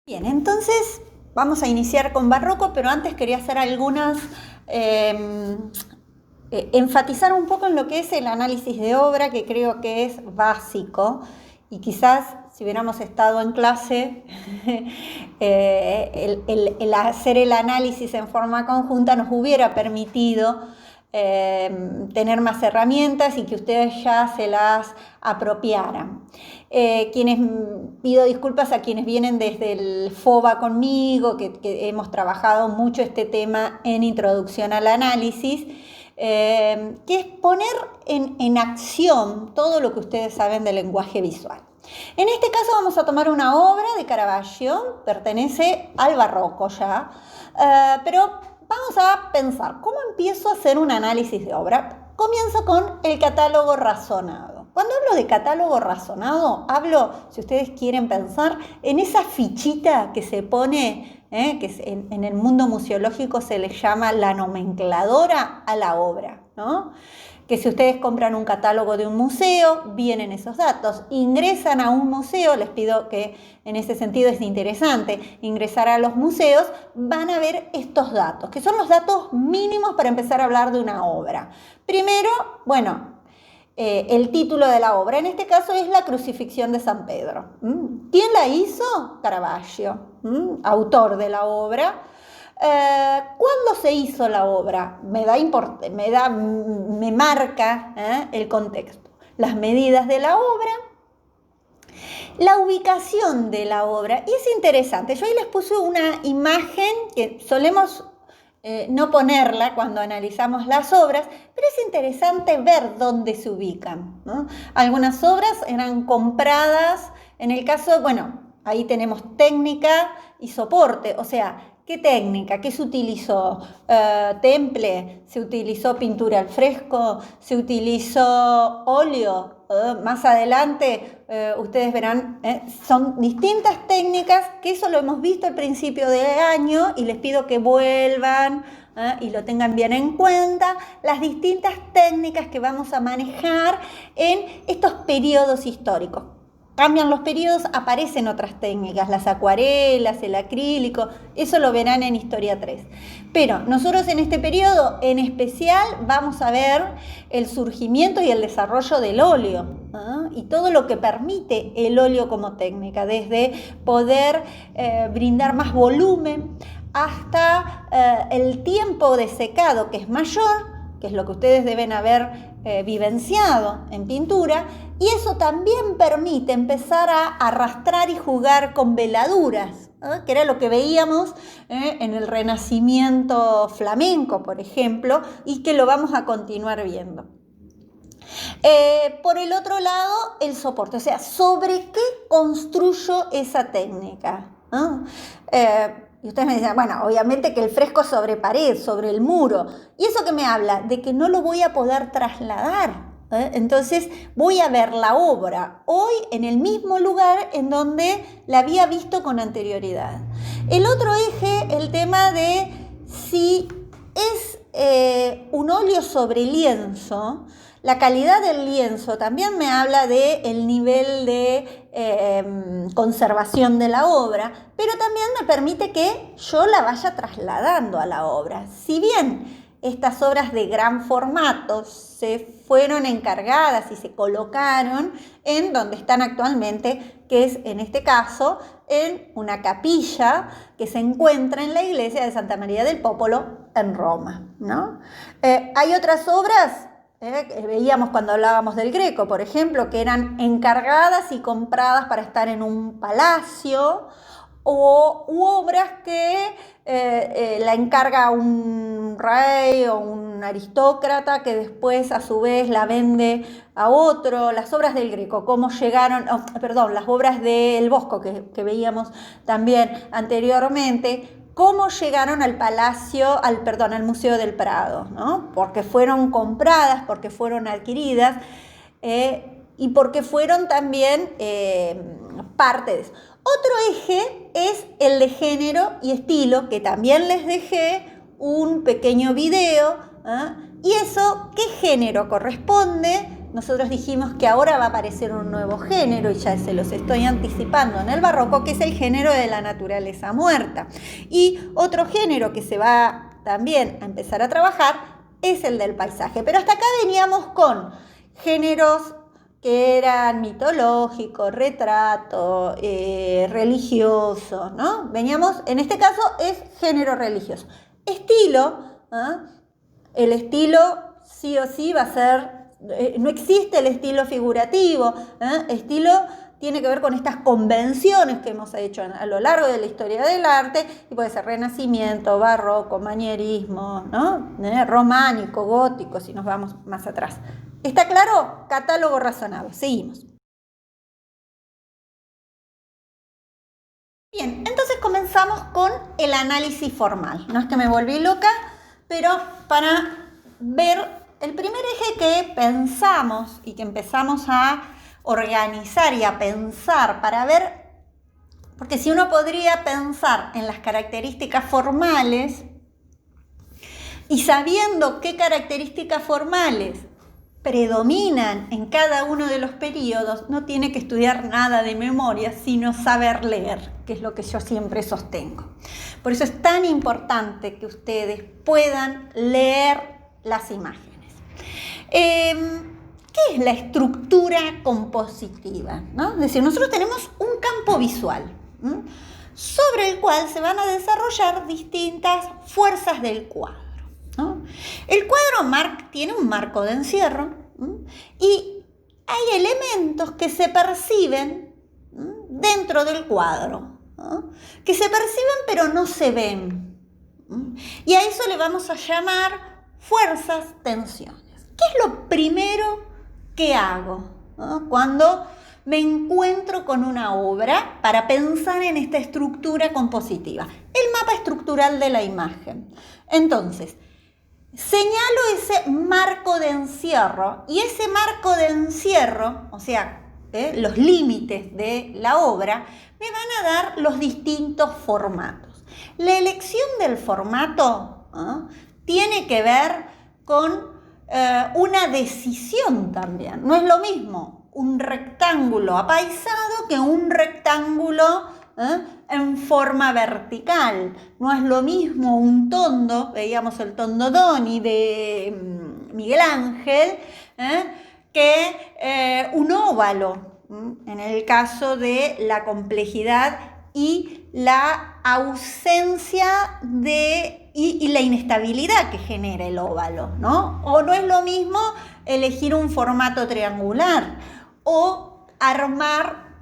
Bien, entonces vamos a iniciar con barroco, pero antes quería hacer enfatizar un poco en lo que es el análisis de obra, que creo que es básico, y quizás si hubiéramos estado en clase, el hacer el análisis en forma conjunta nos hubiera permitido tener más herramientas y que ustedes ya se las apropiaran. Pido disculpas a quienes vienen desde el FOBA conmigo, que hemos trabajado mucho este tema en Introducción al Análisis, que es poner en acción todo lo que ustedes saben del lenguaje visual. En este caso vamos a tomar una obra de Caravaggio, pertenece al barroco ya, pero vamos a pensar, ¿cómo empiezo a hacer un análisis de obra? Comienzo con el catálogo razonado. Cuando hablo de catálogo razonado, hablo, si ustedes quieren pensar, en esa fichita que se pone, que en el mundo museológico se le llama la nomencladora a la obra, ¿no? Que si ustedes compran un catálogo de un museo, vienen esos datos. Ingresan a un museo, les pido que en ese sentido es interesante, ingresar a los museos, van a ver estos datos, que son los datos mínimos para empezar a hablar de una obra. Primero, bueno, el título de la obra, en este caso es La Crucifixión de San Pedro. ¿Quién la hizo? Caravaggio, autor de la obra. ¿Cuándo se hizo la obra? Me marca el contexto. Las medidas de la obra, la ubicación de la obra. Y es interesante, yo ahí les puse una imagen que solemos no ponerla cuando analizamos las obras, pero es interesante ver dónde se ubican, ¿no? Algunas obras eran compradas, en el caso, bueno, ahí tenemos técnica y soporte, o sea, ¿qué técnica? ¿Qué se utilizó? Temple, se utilizó pintura al fresco, se utilizó óleo. Más adelante ustedes verán, son distintas técnicas, que eso lo hemos visto al principio del año y les pido que vuelvan y lo tengan bien en cuenta, las distintas técnicas que vamos a manejar en estos periodos históricos. Cambian los periodos, aparecen otras técnicas, las acuarelas, el acrílico, eso lo verán en Historia 3. Pero nosotros en este periodo en especial vamos a ver el surgimiento y el desarrollo del óleo, ¿no? Y todo lo que permite el óleo como técnica, desde poder brindar más volumen hasta el tiempo de secado, que es mayor, que es lo que ustedes deben haber vivenciado en pintura, y eso también permite empezar a arrastrar y jugar con veladuras, que era lo que veíamos en el Renacimiento flamenco, por ejemplo, y que lo vamos a continuar viendo. Por el otro lado, el soporte, o sea, ¿sobre qué construyo esa técnica? Y ustedes me dicen, bueno, obviamente que el fresco sobre pared, sobre el muro. ¿Y eso qué me habla? De que no lo voy a poder trasladar. Entonces voy a ver la obra hoy en el mismo lugar en donde la había visto con anterioridad. El otro eje, el tema de si es un óleo sobre lienzo. La calidad del lienzo también me habla del nivel de conservación de la obra, pero también me permite que yo la vaya trasladando a la obra. Si bien estas obras de gran formato se fueron encargadas y se colocaron en donde están actualmente, que es en este caso en una capilla que se encuentra en la iglesia de Santa María del Popolo en Roma, ¿no? Hay otras obras que veíamos cuando hablábamos del Greco, por ejemplo, que eran encargadas y compradas para estar en un palacio, u obras que la encarga un rey o un aristócrata que después a su vez la vende a otro. Las obras del Greco, cómo llegaron, las obras del Bosco que veíamos también anteriormente, cómo llegaron al al Museo del Prado, ¿no? Porque fueron compradas, porque fueron adquiridas y porque fueron también parte de eso. Otro eje es el de género y estilo, que también les dejé un pequeño video, y eso, ¿qué género corresponde? nosotros dijimos que ahora va a aparecer un nuevo género, y ya se los estoy anticipando en el barroco, que es el género de la naturaleza muerta. Y otro género que se va también a empezar a trabajar es el del paisaje. Pero hasta acá veníamos con géneros que eran mitológicos, retrato, religioso, ¿no? Veníamos, en este caso es género religioso. Estilo, el estilo sí o sí va a ser, no existe el estilo figurativo, estilo tiene que ver con estas convenciones que hemos hecho a lo largo de la historia del arte, y puede ser renacimiento, barroco, manierismo, ¿no? Románico, gótico, si nos vamos más atrás. ¿Está claro? Catálogo razonable. Seguimos. Bien, entonces comenzamos con el análisis formal. No es que me volví loca, pero para ver el primer eje que pensamos y que empezamos a organizar y a pensar para ver, porque si uno podría pensar en las características formales y sabiendo qué características formales predominan en cada uno de los periodos, no tiene que estudiar nada de memoria, sino saber leer, que es lo que yo siempre sostengo. Por eso es tan importante que ustedes puedan leer las imágenes. ¿Qué es la estructura compositiva? ¿No? Es decir, nosotros tenemos un campo visual, sobre el cual se van a desarrollar distintas fuerzas del cuadro, ¿no? El cuadro tiene un marco de encierro, y hay elementos que se perciben dentro del cuadro, que se perciben pero no se ven, y a eso le vamos a llamar fuerzas, tensiones. ¿Qué es lo primero que hago cuando me encuentro con una obra para pensar en esta estructura compositiva? El mapa estructural de la imagen. Entonces, señalo ese marco de encierro, y ese marco de encierro, o sea, los límites de la obra, me van a dar los distintos formatos. La elección del formato tiene que ver con una decisión también. No es lo mismo un rectángulo apaisado que un rectángulo en forma vertical. No es lo mismo un tondo, veíamos el tondo Doni de Miguel Ángel, que un óvalo, en el caso de la complejidad y la ausencia y la inestabilidad que genera el óvalo, ¿no? O no es lo mismo elegir un formato triangular o armar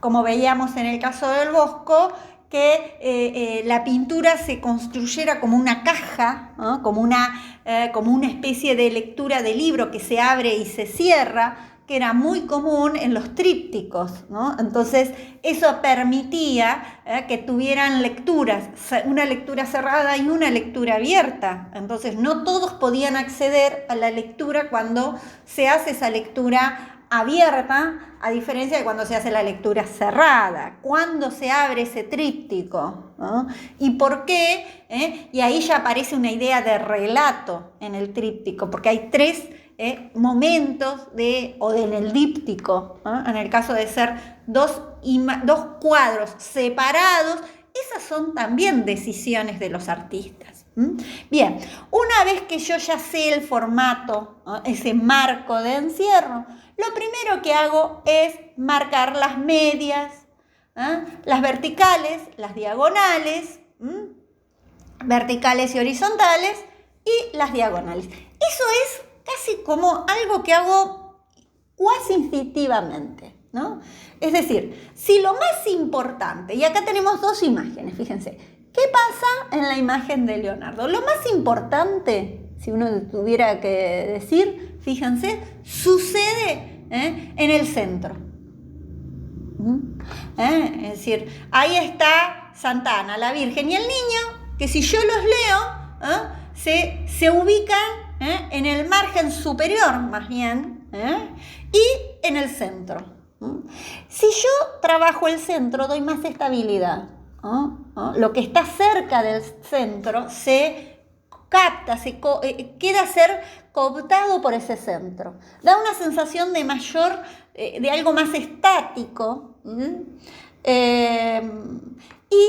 como veíamos en el caso del Bosco, que la pintura se construyera como una caja, ¿no? como una especie de lectura de libro que se abre y se cierra, que era muy común en los trípticos, ¿no? Entonces eso permitía que tuvieran lecturas, una lectura cerrada y una lectura abierta. Entonces no todos podían acceder a la lectura cuando se hace esa lectura abierta, a diferencia de cuando se hace la lectura cerrada. ¿Cuándo se abre ese tríptico? ¿No? ¿Y por qué? Y ahí ya aparece una idea de relato en el tríptico, porque hay tres momentos en el díptico, en el caso de ser dos cuadros separados. Esas son también decisiones de los artistas. Bien, una vez que yo ya sé el formato, ese marco de encierro, lo primero que hago es marcar las medias, las verticales, las diagonales, verticales y horizontales, y las diagonales. Eso es casi como algo que hago cuasi instintivamente, ¿no? Es decir, si lo más importante, y acá tenemos dos imágenes, fíjense, ¿qué pasa en la imagen de Leonardo? Lo más importante, si uno tuviera que decir, fíjense, sucede en el centro. Es decir, ahí está Santa Ana, la Virgen y el Niño, que si yo los leo, se ubican en el margen superior, más bien, y en el centro. Si yo trabajo el centro, doy más estabilidad. Lo que está cerca del centro se capta, queda a ser cooptado por ese centro. Da una sensación de mayor, de algo más estático. Y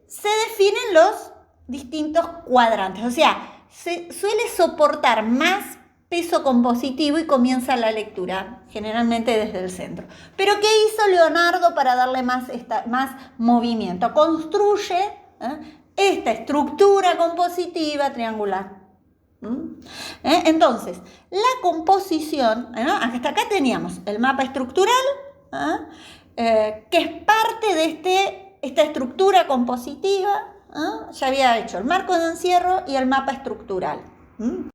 se definen los distintos cuadrantes. O sea, se suele soportar más peso compositivo y comienza la lectura, generalmente desde el centro. Pero ¿qué hizo Leonardo para darle más movimiento? Construye esta estructura compositiva triangular. Entonces, la composición, hasta acá teníamos el mapa estructural, que es parte de esta estructura compositiva. Ya había hecho el marco de encierro y el mapa estructural.